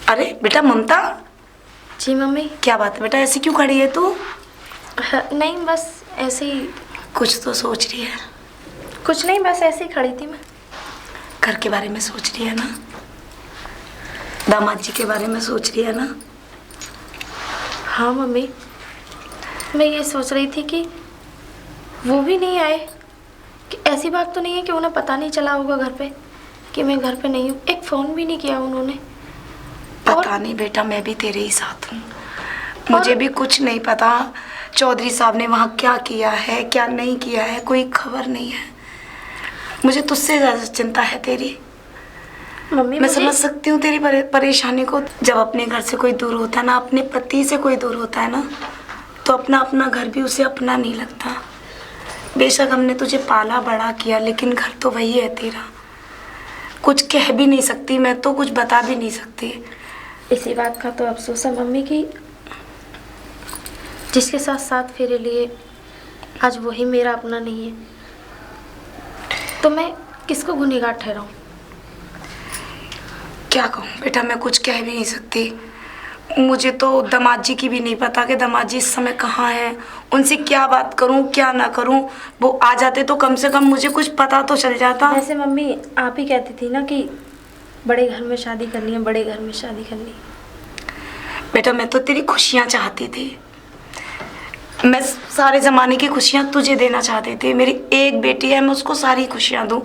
अरे बेटा ममता। जी मम्मी। क्या बात है बेटा, ऐसी क्यों खड़ी है तू? नहीं बस ऐसे ही। कुछ तो सोच रही है? कुछ नहीं, बस ऐसे ही खड़ी थी मैं। घर के बारे में सोच रही है ना? दामाद जी के बारे में सोच रही है ना? हाँ मम्मी, मैं ये सोच रही थी कि वो भी नहीं आए, कि ऐसी बात तो नहीं है कि उन्हें पता नहीं चला होगा घर पे कि मैं घर पे नहीं हूँ। एक फ़ोन भी नहीं किया उन्होंने। पता नहीं बेटा, मैं भी तेरे ही साथ हूँ। मुझे भी कुछ नहीं पता चौधरी साहब ने वहाँ क्या किया है क्या नहीं किया है, कोई खबर नहीं है। मुझे तुझसे ज़्यादा चिंता है तेरी। मम्मी मैं समझ सकती हूँ तेरी परेशानी को। जब अपने घर से कोई दूर होता है ना, अपने पति से कोई दूर होता है ना, तो अपना अपना घर भी उसे अपना नहीं लगता। बेशक हमने तुझे पाला बड़ा किया, लेकिन घर तो वही है तेरा। कुछ कह भी नहीं सकती मैं, तो कुछ बता भी नहीं सकती। इसी बात का तो अफसोस है मम्मी कि जिसके साथ साथ फेरे लिए आज वही मेरा अपना नहीं है, तो मैं किसको गुनहगार ठहराऊं? क्या कहूँ बेटा, मैं कुछ कह भी नहीं सकती। मुझे तो दामाद जी की भी नहीं पता कि दामाद जी इस समय कहाँ हैं। उनसे क्या बात करूँ क्या ना करूँ। वो आ जाते तो कम से कम मुझे कुछ पता तो चल जाता। वैसे मम्मी आप ही कहती थी ना कि बड़े घर में शादी करनी है, बड़े घर में शादी करनी है। बेटा मैं तो तेरी खुशियाँ चाहती थी। मैं सारे ज़माने की खुशियाँ तुझे देना चाहती थी। मेरी एक बेटी है, मैं उसको सारी खुशियाँ दूँ।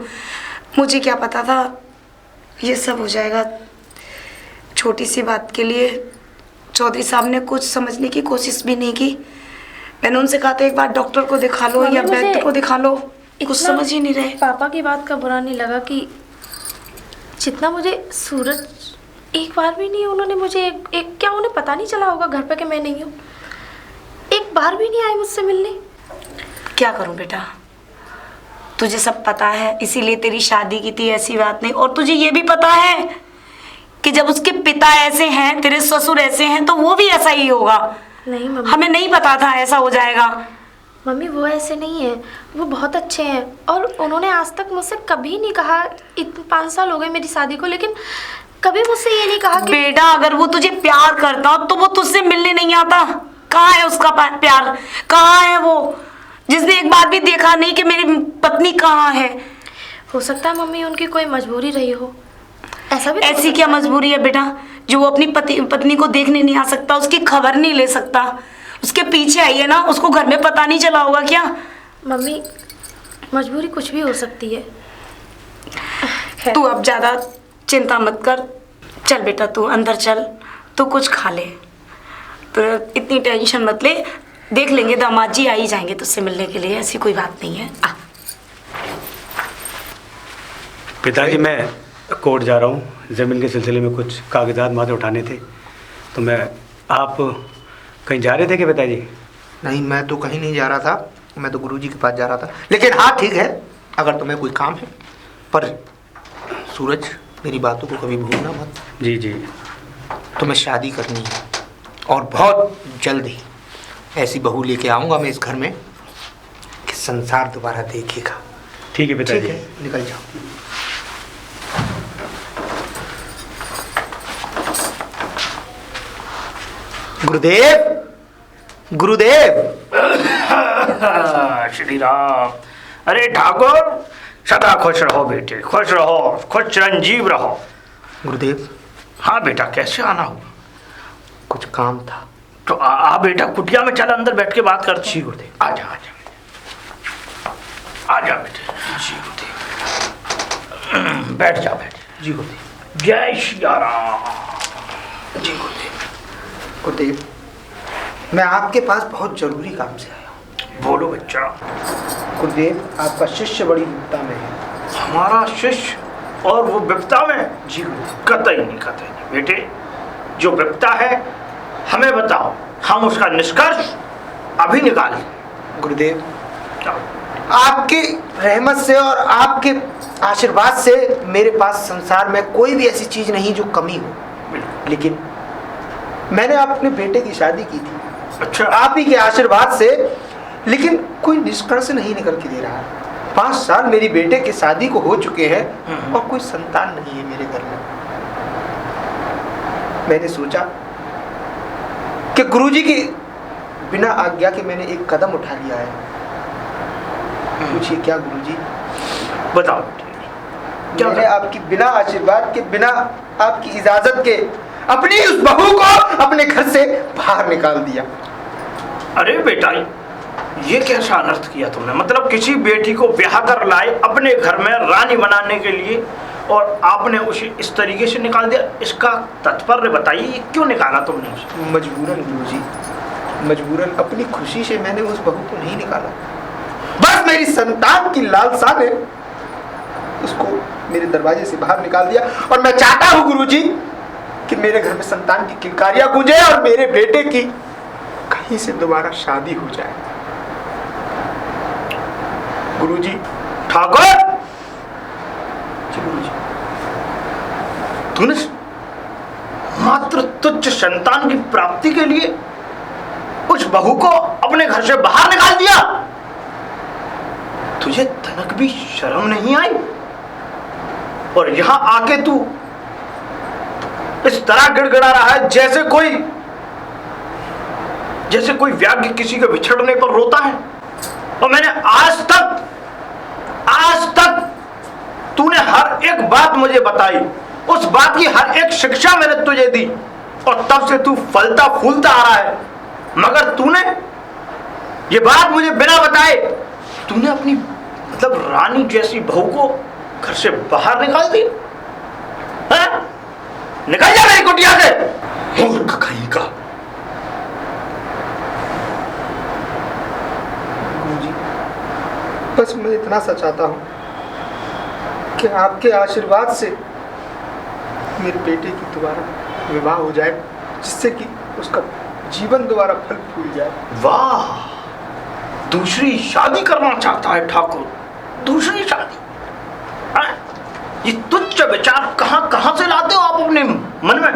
मुझे क्या पता था ये सब हो जाएगा। छोटी सी बात के लिए चौधरी साहब ने कुछ समझने की कोशिश भी नहीं की। मैंने उनसे कहा था एक बार डॉक्टर को दिखा लो या वैद्य को दिखा लो, कुछ समझ ही नहीं रहे। पापा की बात का बुरा नहीं लगा कि जितना मुझे सूरज एक बार भी नहीं, उन्होंने मुझे एक क्या उन्हें पता नहीं चला होगा घर पे कि मैं नहीं हूँ? एक बार भी नहीं आए मुझसे मिलने। क्या करूँ बेटा, तुझे सब पता है, इसीलिए तेरी शादी की थी, ऐसी बात नहीं। और तुझे ये भी पता है कि जब उसके पिता ऐसे हैं, तेरे ससुर ऐसे हैं, तो वो भी ऐसा ही होगा। नहीं मम्मी, हमें नहीं पता था ऐसा हो जाएगा। मम्मी वो ऐसे नहीं है, वो बहुत अच्छे हैं। और उन्होंने आज तक मुझसे कभी नहीं कहा, 5 साल हो गए मेरी शादी को, लेकिन कभी मुझसे ये नहीं कहा कि बेटा अगर वो तुझे प्यार करता तो वो तुझसे मिलने नहीं आता। कहाँ है उसका प्यार? कहाँ है वो जिसने एक बार भी देखा नहीं कि मेरी पत्नी कहाँ है? हो सकता है मम्मी उनकी कोई मजबूरी रही हो। ऐसा भी ऐसी क्या मजबूरी है बेटा जो वो अपनी पत्नी को देखने नहीं आ सकता, उसकी खबर नहीं ले सकता? उसके पीछे आई है ना, उसको घर में पता नहीं चला होगा क्या? मम्मी मजबूरी कुछ भी हो सकती है। तू अब ज्यादा चिंता मत कर। चल बेटा तू अंदर चल, तू कुछ खा ले, तो इतनी टेंशन मत ले। देख लेंगे, दामाद जी आ ही जाएंगे तुझसे मिलने के लिए, ऐसी कोई बात नहीं है। आ पिताजी मैं कोर्ट जा रहा हूँ, ज़मीन के सिलसिले में कुछ कागजात माथे उठाने थे। तो आप कहीं जा रहे थे क्या पिताजी? नहीं, मैं तो कहीं नहीं जा रहा था, मैं तो गुरुजी के पास जा रहा था। लेकिन हाँ ठीक है, अगर तुम्हें कोई काम है, पर सूरज मेरी बातों को कभी भूलना मत। जी जी। तुम्हें शादी करनी है और बहुत जल्द ही ऐसी बहू लेके आऊँगा मैं इस घर में कि संसार दोबारा देखेगा। ठीक है पिताजी। ठीक है, निकल जाओ। गुरुदेव, गुरुदेव। श्री राम। अरे ठाकुर, सदा खुश रहो बेटे, खुश रहो, खुश चिरंजीव रहो। गुरुदेव। हाँ बेटा, कैसे आना हुआ? कुछ काम था। तो आ बेटा, कुटिया में चल, अंदर बैठ के बात करते हैं। जी गुरुदेव। आजा आजा आजा बेटे। जी गुरुदेव। बैठ जा बैठ। जी गुरुदेव। जय सिया राम। जी गुरुदेव। गुरुदेव, मैं आपके पास बहुत जरूरी काम से आया हूँ। बोलो बच्चा। गुरुदेव, आपका शिष्य बड़ी विपदा में है। हमारा शिष्य और वो विपदा में? जी गुरुदेव। कतई नहीं, कतई नहीं बेटे। जो विपदा है हमें बताओ, हम उसका निष्कर्ष अभी निकालें। गुरुदेव, आपकी रहमत से और आपके आशीर्वाद से मेरे पास संसार में कोई भी ऐसी चीज नहीं जो कमी हो, लेकिन मैंने अपने बेटे की शादी की थी। अच्छा। आप ही के आशीर्वाद से, लेकिन कोई निष्कर्ष नहीं निकल के दे रहा है। 5 साल मेरी बेटे की शादी को हो चुके हैं और कोई संतान नहीं है मेरे घर में। मैंने सोचा कि गुरुजी की बिना आज्ञा के मैंने एक कदम उठा लिया है। पूछिए क्या गुरुजी? बताओ क्या मैंने आपकी बिना आशीर्वाद के, बिना आपकी इजाजत के अपनी उस बहू को अपने घर से बाहर निकाल दिया। अरे बेटा, ये कैसा अनर्थ किया तुमने? मतलब किसी बेटी को ब्याह कर लाए अपने घर में रानी बनाने के लिए, और आपने उसे इस तरीके से निकाल दिया। इसका तात्पर्य बताइए, क्यों निकाला तुमने उसे? मजबूरन गुरुजी, मजबूरन। अपनी खुशी से मैंने उस बहू को नहीं निकाला, बस मेरी संतान की लालसा ने उसको मेरे दरवाजे से बाहर निकाल दिया। और मैं चाहता हूं गुरुजी कि मेरे घर में संतान की किलकारियां गूंजे और मेरे बेटे की कहीं से दोबारा शादी हो जाए। गुरुजी। ठाकुर, तूने मात्र तुच्छ संतान की प्राप्ति के लिए उस बहू को अपने घर से बाहर निकाल दिया? तुझे तनक भी शर्म नहीं आई? और यहां आके तू इस तरह गिड़गिड़ा रहा है जैसे कोई व्याज्ञ किसी के बिछड़ने पर रोता है। और मैंने आज तक तूने हर एक बात मुझे बताई, उस बात की हर एक शिक्षा मैंने तुझे दी, और तब से तू फलता फूलता आ रहा है। मगर तूने ये बात मुझे बिना बताए तूने अपनी मतलब रानी जैसी बहू को घर से बाहर निकाल दी। निकल जा मेरी कुटिया से, मूर्ख कहीं का। गुरुजी, बस मैं इतना सा चाहता हूं कि आपके आशीर्वाद से मेरे बेटे की दोबारा विवाह हो जाए, जिससे कि उसका जीवन दोबारा फल फूल जाए। वाह, दूसरी शादी करना चाहता है ठाकुर? दूसरी शादी? ये तुच्छ विचार कहां से लाते हो आप अपने मन में?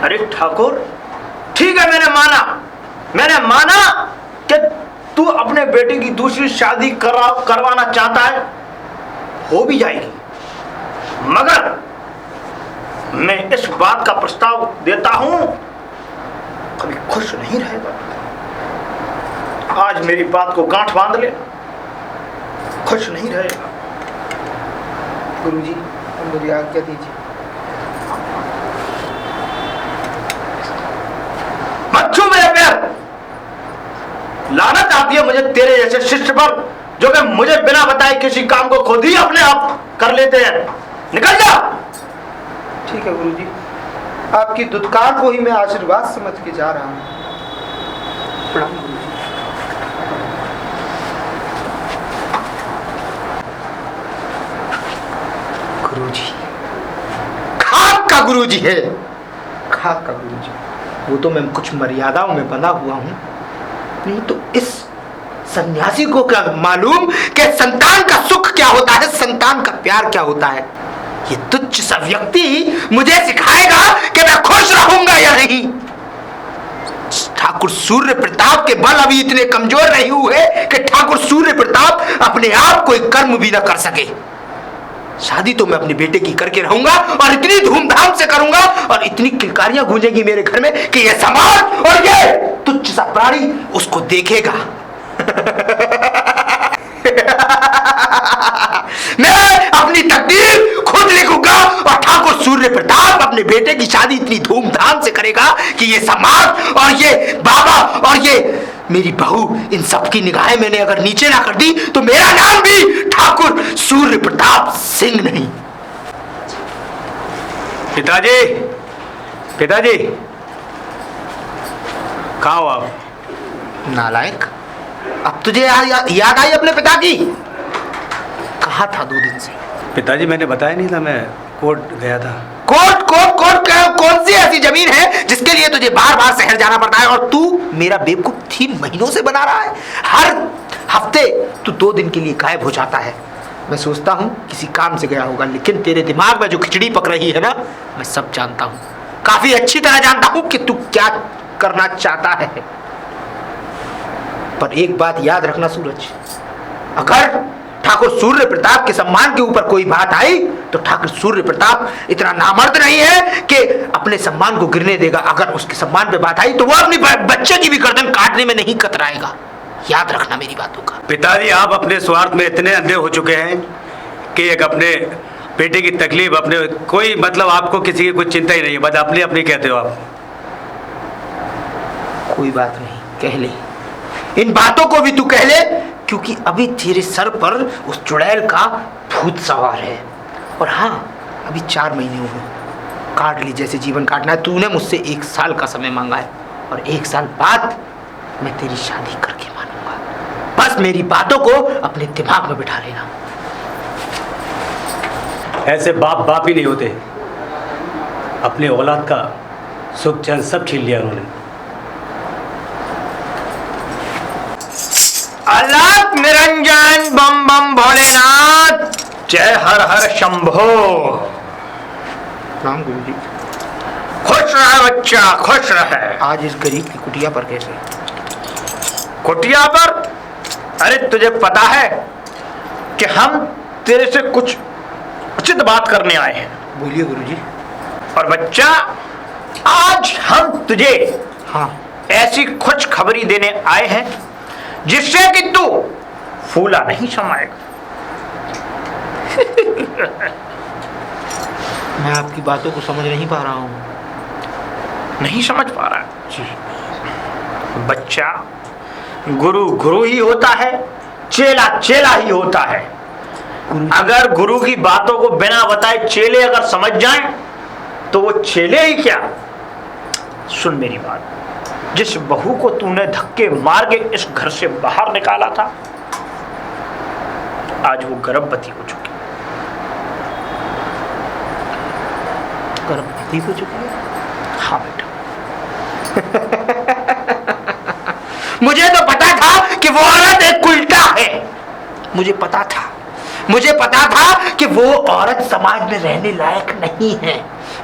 अरे ठाकुर, ठीक है, मैंने माना कि तू अपने बेटे की दूसरी शादी करवाना चाहता है, हो भी जाएगी। मगर मैं इस बात का प्रस्ताव देता हूं, कभी खुश नहीं रहेगा। आज मेरी बात को गांठ बांध ले, खुश नहीं रहेगा। गुरुजी, मुझे आज्ञा दीजिए। मत छू मेरे पैर। लानत आती है मुझे तेरे जैसे शिष्य पर, जो कि मुझे बिना बताए किसी काम को खुद ही अपने आप कर लेते हैं। निकल जा। ठीक है गुरुजी, आपकी दुत्कार को ही मैं आशीर्वाद समझ के जा रहा हूँ। प्रणाम गुरुजी। गुरुजी खाक का गुरुजी है, खाक का गुरुजी। वो तो मैं कुछ मर्यादाओं में बंधा हुआ हूँ, नहीं तो इस सन्यासी को क्या मालूम कि संतान का सुख क्या होता है, संतान का प्यार क्या होता है। ये तुच्छ सा व्यक्ति मुझे सिखाएगा कि मैं खुश रहूंगा या नहीं। ठाकुर सूर्य प्रताप के बल अभी इतने कमजोर नहीं हुए कि ठाकुर सूर्य प्रताप अपने आप कोई कर्म भी ना कर सके। शादी तो मैं अपने बेटे की करके रहूंगा, और इतनी धूमधाम से करूंगा, और इतनी किलकारियां गूंजेंगी मेरे घर में कि ये समाज और ये तुच्छ सा प्राणी उसको देखेगा। मैं अपनी तकदीर खुद लिखूंगा, और ठाकुर सूर्य प्रताप अपने बेटे की शादी इतनी धूमधाम से करेगा कि ये समाज और ये बाबा और ये मेरी बहू, इन सबकी निगाहें मैंने अगर नीचे ना कर दी तो मेरा नाम भी ठाकुर सूर्य प्रताप सिंह नहीं। पिताजी, पिताजी, कहाँ हो आप? नालायक, अब तुझे याद आई अपने पिता की? कहा था 2 दिन से? पिताजी, मैंने बताया नहीं था, मैं कोर्ट गया था। कोर्ट कौन सी ऐसी जमीन है जिसके लिए तुझे बार बार शहर जाना पड़ता है, और तू मेरा बेवकूफ 3 महीनों से बना रहा है। हर हफ्ते तू 2 दिन के लिए गायब हो जाता है। मैं सोचता हूँ किसी काम से गया होगा, लेकिन तेरे दिमाग में जो खिचड़ी पक रही है ना, मैं सब जानता हूँ, काफी अच्छी तरह जानता हूँ कि तू क्या करना चाहता है। पर एक बात याद रखना सूरज, अगर ठाकुर सूर्य प्रताप के सम्मान के ऊपर कोई बात आई तो ठाकुर सूर्य प्रताप इतना नामर्द नहीं है कि अपने सम्मान को गिरने देगा। अगर उसके सम्मान पे बात आई तो वो अपनी बच्चे की भी गर्दन काटने में नहीं कतराएगा। याद रखना मेरी बातों का। पिताजी, आप अपने स्वार्थ में इतने अंधे हो चुके हैं कि एक अपने बेटे की तकलीफ, अपने कोई मतलब आपको किसी की कुछ चिंता ही नहीं है, बस अपनी अपनी कहते हो आप। कोई बात नहीं, कह ले, इन बातों को भी तू कह ले, क्योंकि अभी तेरे सर पर उस चुड़ैल का भूत सवार है। और हाँ, अभी 4 महीने हुए, काट ली जैसे जीवन काटना है। तूने मुझसे 1 साल का समय मांगा है और 1 साल बाद मैं तेरी शादी करके मानूंगा। बस मेरी बातों को अपने दिमाग में बिठा लेना। ऐसे बाप बाप ही नहीं होते। अपने औलाद का सुख चैन सब छीन लिया उन्होंने। अलग निरंजन बम बम भोलेनाथ, जय हर हर शंभो। राम गुरु जी, खुश रहे बच्चा, खुश रहे। आज इस गरीब की कुटिया पर कैसे? कुटिया पर? अरे तुझे पता है कि हम तेरे से कुछ उचित बात करने आए हैं। बोलिए गुरु जी। और बच्चा, आज हम तुझे हाँ, ऐसी खुश खबरी देने आए हैं जिससे कि तू फूला नहीं समाएगा। मैं आपकी बातों को समझ नहीं पा रहा हूँ। नहीं समझ पा रहा है? जी बच्चा, गुरु गुरु ही होता है, चेला चेला ही होता है। अगर गुरु की बातों को बिना बताए चेले अगर समझ जाएं तो वो चेले ही क्या। सुन मेरी बात, जिस बहू को तूने धक्के मार के इस घर से बाहर निकाला था, आज वो गर्भवती हो चुकी। गर्भवती हो चुकी है? हाँ बेटा। मुझे तो पता था कि वो औरत एक उल्टा है। मुझे पता था कि वो औरत समाज में रहने लायक नहीं है।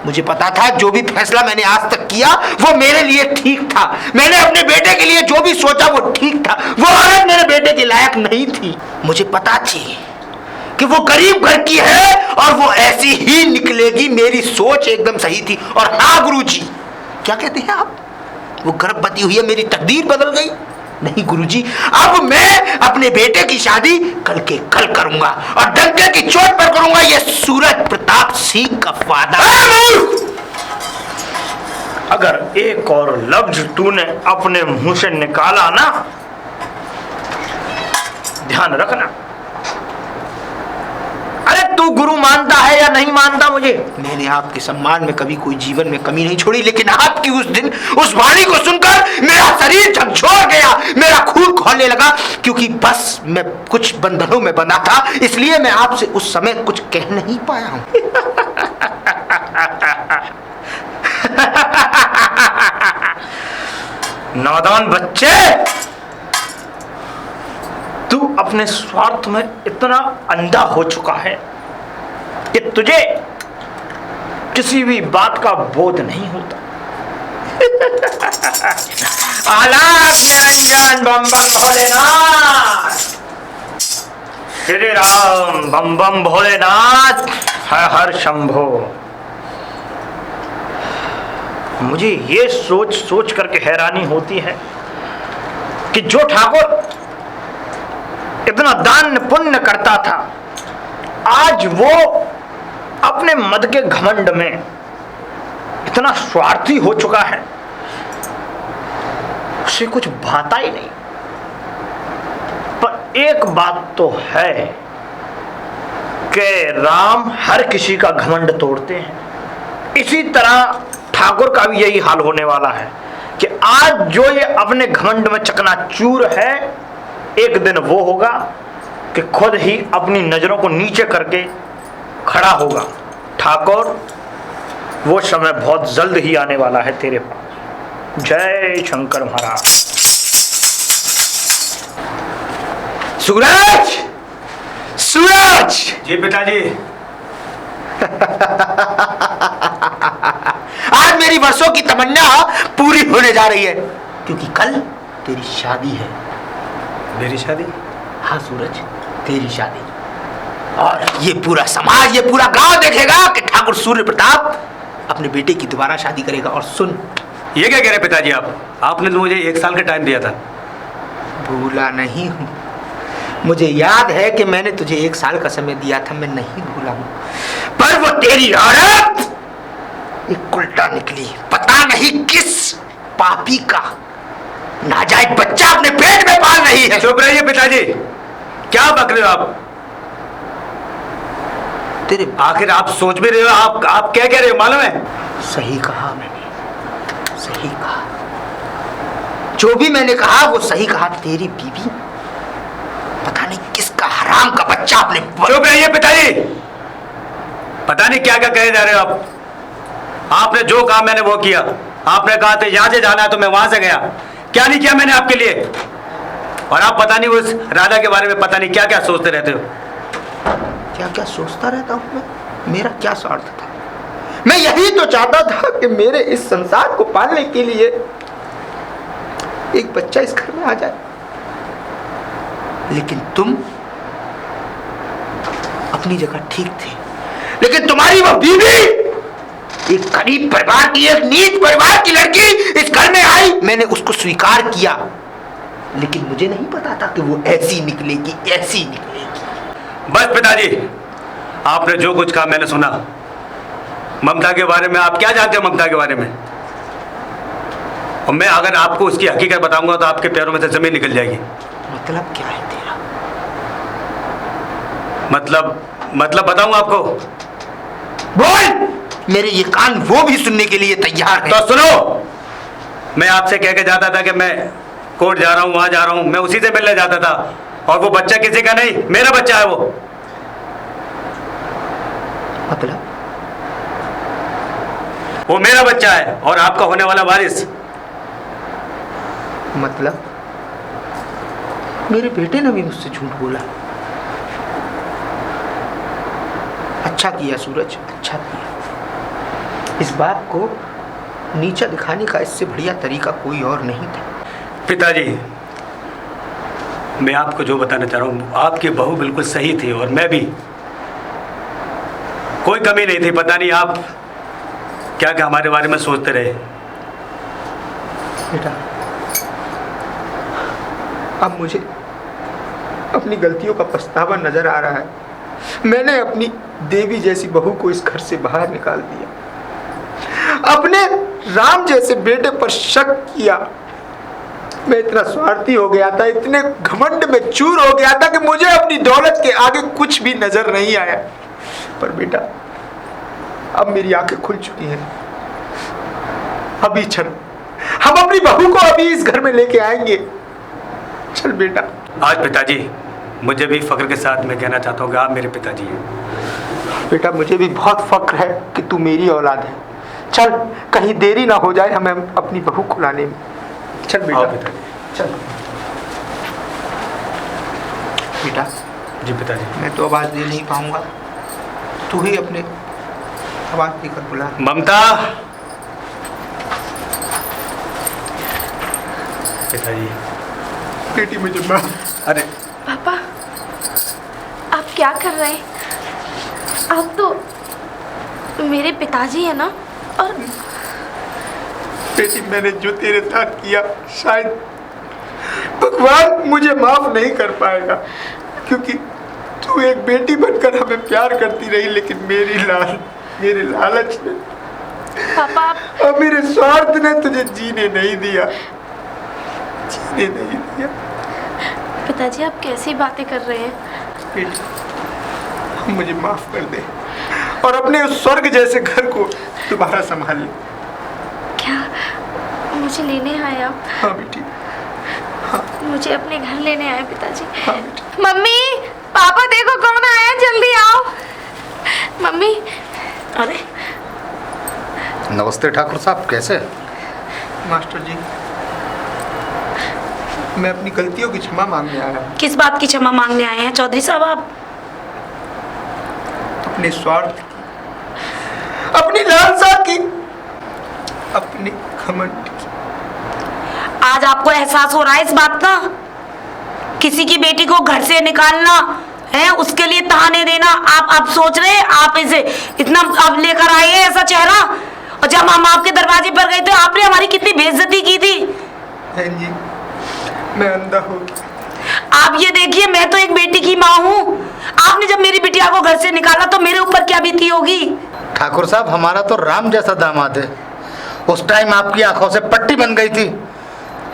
मुझे पता था जो भी फैसला मैंने आज तक किया वो मेरे लिए ठीक था। मैंने अपने बेटे के लिए जो भी सोचा वो ठीक था। वो औरत मेरे बेटे के लायक नहीं थी। मुझे पता थी कि वो गरीब घर की है और वो ऐसी ही निकलेगी। मेरी सोच एकदम सही थी। और हाँ गुरुजी, क्या कहते हैं आप? वो गर्भवती हुई है, मेरी तकदीर बदल गई? नहीं गुरुजी, अब मैं अपने बेटे की शादी कल के कल करूंगा और डंके की चोट पर करूंगा। ये सूरज प्रताप सिंह का वादा। अगर एक और लफ्ज तूने अपने मुंह से निकाला ना, ध्यान रखना। अरे तू गुरु मानता है या नहीं मानता मुझे? मैंने आपके सम्मान में कभी कोई जीवन में कमी नहीं छोड़ी, लेकिन आपकी उस दिन उस वाणी को सुनकर मेरा शरीर झकझोर गया, मेरा खून खौलने लगा। क्योंकि बस मैं कुछ बंधनों में बंधा था, इसलिए मैं आपसे उस समय कुछ कह नहीं पाया हूं। नादान बच्चे, तू अपने स्वार्थ में इतना अंधा हो चुका है कि तुझे किसी भी बात का बोध नहीं होता। आलाप निरंजन बम बम भोलेनाथ, श्री राम बम बम भोलेनाथ, हर हर शंभो। मुझे ये सोच सोच करके हैरानी होती है कि जो ठाकुर इतना दान पुण्य करता था, आज वो अपने मद के घमंड में इतना स्वार्थी हो चुका है, उसे कुछ भाता ही नहीं। पर एक बात तो है कि राम हर किसी का घमंड तोड़ते हैं। इसी तरह ठाकुर का भी यही हाल होने वाला है कि आज जो ये अपने घमंड में चकनाचूर है, एक दिन वो होगा कि खुद ही अपनी नजरों को नीचे करके खड़ा होगा। ठाकुर, वो समय बहुत जल्द ही आने वाला है तेरे पास। जय शंकर महाराज। सूरज, सूरज! जी पिताजी। आज मेरी वर्षों की तमन्ना पूरी होने जा रही है, क्योंकि कल तेरी शादी है। मेरी शादी? हाँ सूरज, तेरी शादी। और ये पूरा समाज, ये पूरा गांव देखेगा कि ठाकुर सूर्य प्रताप अपने बेटे की दोबारा शादी करेगा। और सुन, ये क्या कह रहे पिताजी आप? आपने तो मुझे 1 साल का टाइम दिया था। भूला नहीं हूँ, मुझे याद है कि मैंने तुझे 1 साल का समय दिया था, मैं नहीं भूला हूँ। पर वो तेरी औरत एक उल्टा निकली, पता नहीं किस पापी का नाजायज बच्चा अपने पेट में पाल रही है। चुप रहिए पिताजी, क्या बक रहे हो आप? तेरे आखिर आप सोच भी रहे हो? आप क्या कह रहे हो मालूम है? सही कहा मैंने, सही कहा, जो भी मैंने कहा वो सही कहा। तेरी बीवी पता नहीं किसका हराम का बच्चा अपने। चुप रहिए पिताजी, पता नहीं क्या क्या कहे जा रहे हो आप। आपने जो कहा मैंने वो किया। आपने कहा था यहां से जाना है तो मैं वहां से गया। क्या नहीं किया मैंने आपके लिए? और आप पता नहीं उस राधा के बारे में पता नहीं क्या क्या सोचते रहते हो। क्या क्या सोचता रहता हूं मैं? मेरा क्या स्वार्थ था? मैं यही तो चाहता था कि मेरे इस संसार को पालने के लिए एक बच्चा इस घर में आ जाए। लेकिन तुम अपनी जगह ठीक थे, लेकिन तुम्हारी वो बीवी, एक गरीब परिवार की, एक नीच परिवार की लड़की इस घर में आई, मैंने उसको स्वीकार किया, लेकिन मुझे नहीं पता था कि वो ऐसी निकलेगी, ऐसी निकलेगी। बस पिताजी, आपने जो कुछ कहा मैंने सुना। ममता के बारे में आप क्या जानते हो? ममता के बारे में और मैं अगर आपको उसकी हकीकत बताऊंगा तो आपके पैरों में से जमीन निकल जाएगी। मतलब क्या है तेरा? मतलब बताऊं आपको? बोल, मेरे ये कान वो भी सुनने के लिए तैयार हैं। तो सुनो, मैं आपसे कह के जाता था कि मैं कोर्ट जा रहा हूं, वहां जा रहा हूं, मैं उसी से मिलने जाता था। और वो बच्चा किसी का नहीं, मेरा बच्चा है वो। मतलब? वो मेरा बच्चा है और आपका होने वाला वारिस। मतलब मेरे बेटे ने भी मुझसे झूठ बोला। अच्छा किया सूरज, अच्छा किया। इस बात को नीचा दिखाने का इससे बढ़िया तरीका कोई और नहीं था। पिताजी, मैं आपको जो बताना चाह रहा हूँ, आपकी बहू बिल्कुल सही थी और मैं भी, कोई कमी नहीं थी। पता नहीं आप क्या क्या हमारे बारे में सोचते रहे। बेटा, अब मुझे अपनी गलतियों का पछतावा नजर आ रहा है। मैंने अपनी देवी जैसी बहू को इस घर से बाहर निकाल दिया, अपने राम जैसे बेटे पर शक किया। मैं इतना स्वार्थी हो गया था, इतने घमंड में चूर हो गया था कि मुझे अपनी दौलत के आगे कुछ भी नजर नहीं आया। पर बेटा, अब मेरी आंखें खुल चुकी हैं। अभी चल, हम अपनी बहू को अभी इस घर में लेके आएंगे। चल बेटा। आज पिताजी, मुझे भी फख्र के साथ मैं कहना चाहता हूँ कि आप मेरे पिताजी हैं। बेटा, मुझे भी बहुत फख्र है कि तू मेरी औलाद है। चल, कहीं देरी ना हो जाए हमें अपनी बहू को लाने में। चल बेटा। चल बेटा। जी पिताजी। मैं तो आवाज दे नहीं पाऊंगा, तू ही अपने आवाज देकर बुला। ममता। पिताजी। बेटी मुझे माफ। अरे पापा, आप क्या कर रहे हैं? आप तो मेरे पिताजी हैं ना? और बेटी, मैंने जो तेरे साथ किया शायद भगवान मुझे माफ नहीं कर पाएगा, क्योंकि तू एक बेटी बनकर हमें प्यार करती रही, लेकिन मेरे लालच ने पापा और मेरे स्वार्थ ने तुझे जीने नहीं दिया, जीने नहीं दिया। पिताजी, आप कैसी बातें कर रहे हैं? बेटी, मुझे माफ कर दे और अपने उस स्वर्ग जैसे घर को दोबारा संभाल ले। क्या मुझे लेने आए आप? हाँ बेटी, हाँ। मुझे अपने घर लेने आए पिताजी। हाँ बेटी। मम्मी, पापा देखो कौन आया, जल्दी आओ। मम्मी। अरे नमस्ते ठाकुर साहब, कैसे? मास्टर जी, मैं अपनी गलतियों की क्षमा मांगने आया हूँ। किस बात की क्षमा मांगने आए हैं चौधरी साहब आप? अपने स्वार्थ की, अपनी लालसा की, अपने घमंड की। आज आपको एहसास हो रहा है इस बात का? किसी की बेटी को घर से निकालना है, उसके लिए ताने देना। आप सोच रहे हैं आप इसे इतना अब लेकर आए हैं ऐसा चेहरा, और जब हम आपके दरवाजे पर गए थे आपने हमारी कितनी बेइज्जती की थी। बहन जी, मैं अंधा हो गया। आप ये देखिए, मैं तो एक बेटी की माँ हूँ। आपने जब मेरी बिटिया को घर से निकाला तो मेरे ऊपर क्या बीती होगी। ठाकुर साहब, हमारा तो राम जैसा दामाद है। उस टाइम आपकी आंखों से पट्टी बन गई थी।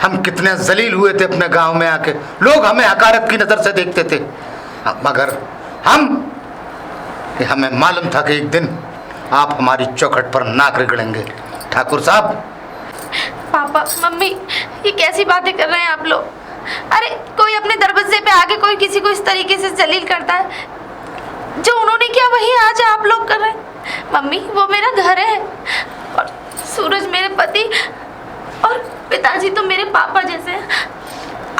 हम कितने जलील हुए थे अपने गांव में आके, लोग हमें हकारत की नजर से देखते थे, मगर हमें मालूम था कि एक दिन आप हमारी चौखट पर नाक रगड़ेंगे। ठाकुर साहब। पापा मम्मी, ये कैसी बातें कर रहे हैं आप लोग? अरे कोई अपने दरवाजे पे आके कोई किसी को इस तरीके से जलील करता है? जो उन्होंने किया वही आज आप लोग कर रहे हैं। मम्मी, वो मेरा घर है और सूरज मेरे पति और पिताजी तो मेरे पापा जैसे हैं।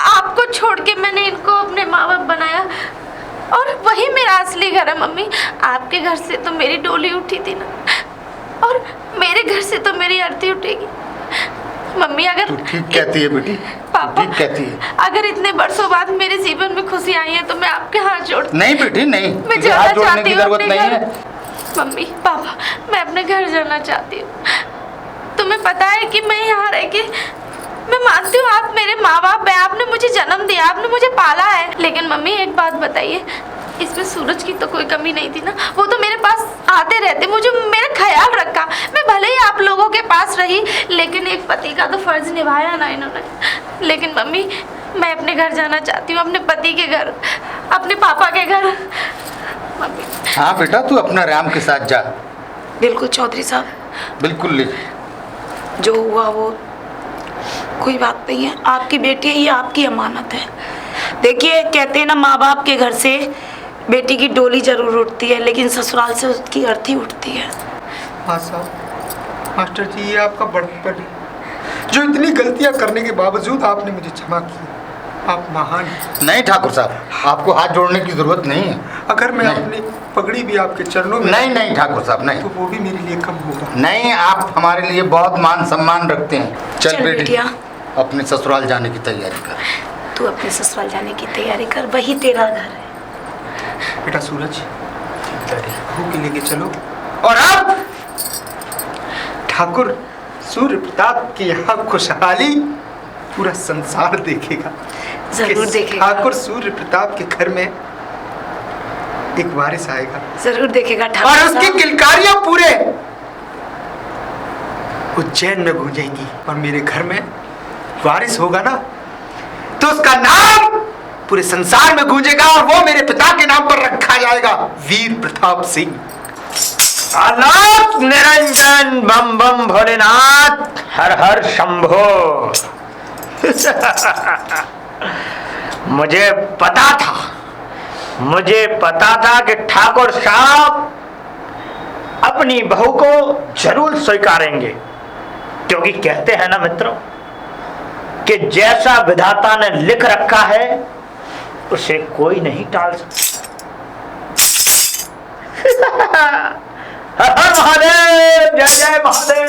आपको छोड़ के मैंने इनको अपने माँ बाप बनाया और वही मेरा असली घर है। मम्मी, आपके घर से तो मेरी डोली उठी थी ना, और मेरे घर से तो मेरी अर्थी उठेगी। मम्मी, अगर तू ठीक कहती है बेटी, पापा ठीक कहती है। अगर इतने बरसों बाद मेरे जीवन में खुशी आई है तो मैं आपके हाथ जोड़ती। नहीं बेटी नहीं, मैं तुझे हाथ जाना जोड़ने चाहती की हूँ जरूरत अपने नहीं घर। है। मम्मी पापा, मैं अपने घर जाना चाहती हूँ। तुम्हें पता है कि मैं यहाँ रह के, मैं मानती हूँ आप मेरे माँ बाप हैं, आपने मुझे जन्म दिया, आपने मुझे पाला है, लेकिन मम्मी एक बात बताइए, इसमें सूरज की तो कोई कमी नहीं थी ना। वो तो मेरे पास आते रहते, मुझे मेरा ख्याल रखा। मैं भले ही आप लोगों के पास रही, लेकिन एक पति का तो फर्ज निभाया ना इन्होंने। लेकिन मम्मी, मैं अपने घर जाना चाहती हूँ, अपने पति के घर, अपने पापा के घर। मम्मी। हाँ बेटा, तू अपना राम के साथ जा। बिल्कुल चौधरी साहब, बिल्कुल ले। जो हुआ वो कोई बात नहीं है। आपकी बेटी है, ये आपकी अमानत है। देखिए, कहते हैं ना, माँ बाप के घर से बेटी की डोली जरूर उठती है, लेकिन ससुराल से उसकी अर्थी उठती है। हाँ साहब, मास्टर जी, ये आपका बड़प्पन है। जो इतनी गलतियां करने के बावजूद आपने मुझे क्षमा की, आप महान हैं। नहीं ठाकुर साहब, आपको हाथ जोड़ने की जरूरत नहीं है। अगर मैं नहीं। अपनी पगड़ी भी आपके चरणों में, नहीं नहीं ठाकुर साहब, नहीं तो वो भी मेरे लिए कम होगा। नहीं, आप हमारे लिए बहुत मान सम्मान रखते हैं। चल बेटी, बेटिया, अपने ससुराल जाने की तैयारी कर। तू अपने ससुराल जाने की तैयारी कर, वही तेरा घर है। बेटा सूरज, बहू के लेके चलो। और अब ठाकुर सूर्य प्रताप की यहाँ खुशहाली पूरा संसार देखेगा। जरूर कि देखेगा। ठाकुर सूर्य प्रताप के घर में एक वारिस आएगा जरूर देखेगा और ठाकुर उसकी साहब। किलकारियां पूरे उज्जैन में गूंजेंगी। और मेरे घर में वारिस होगा ना, तो उसका नाम पूरे संसार में गूंजेगा और वो मेरे पिता के नाम पर रखा जाएगा, वीर प्रताप सिंह। अनाथ निरंजन बम बम भोलेनाथ, हर हर शंभो। मुझे पता था कि ठाकुर साहब अपनी बहू को जरूर स्वीकारेंगे, क्योंकि कहते हैं ना मित्रों कि जैसा विधाता ने लिख रखा है उसे कोई नहीं टाल सकता। हर हर महादेव, जय जय महादेव।